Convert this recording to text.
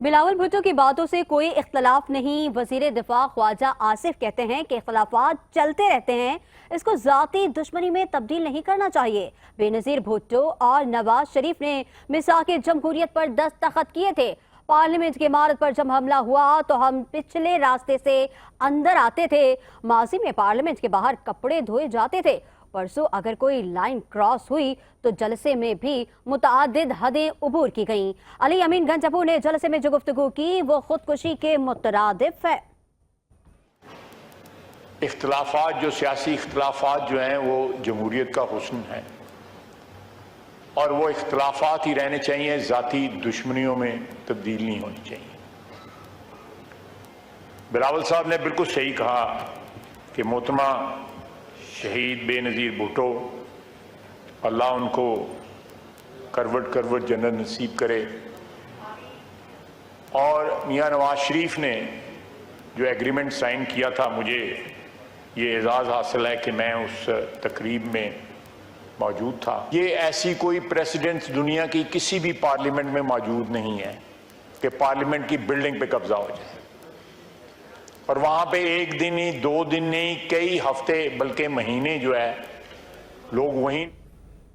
बिलावल भुट्टो की बातों से कोई इख्तलाफ नहीं। वजीर दिफा ख्वाजा आसिफ कहते हैं कि इख्तलाफात चलते रहते हैं, इसको जाती दुश्मनी में तब्दील नहीं करना चाहिए। बेनजीर भुट्टो और नवाज शरीफ ने मिसाक जमहूरियत पर दस्तखत किए थे। पार्लियामेंट की इमारत पर जब हमला हुआ तो हम पिछले रास्ते से अंदर आते थे। माजी में पार्लियामेंट के बाहर कपड़े धोए जाते थे। परसों अगर कोई लाइन क्रॉस हुई तो जलसे में भी मुतादिद हदें उबूर की गईं। अली अमीन गंजपू ने जलसे में जो गुफ्तगू की वो खुदकुशी के मुतरादिफ है। इख्तलाफात जो सियासी इख्तलाफात जो हैं वो जमहूरियत का हुस्न है और वो इख्तलाफात ही रहने चाहिए, ज़ाती दुश्मनियों में तब्दील नहीं होनी चाहिए। बिलावल साहब ने बिल्कुल सही कहा कि मोहतरमा शहीद बेनज़ीर भुट्टो, अल्लाह उनको करवट करवट जन्नत नसीब करे। और मियां नवाज शरीफ ने जो एग्रीमेंट साइन किया था, मुझे ये एजाज़ हासिल है कि मैं उस तकरीब में मौजूद था। ये ऐसी कोई प्रेसिडेंट दुनिया की किसी भी पार्लियामेंट में मौजूद नहीं है कि पार्लियामेंट की बिल्डिंग पे कब्जा हो जाए और वहां पे एक दिन ही, 2 दिन नहीं, कई हफ्ते बल्कि महीने जो है लोग वहीं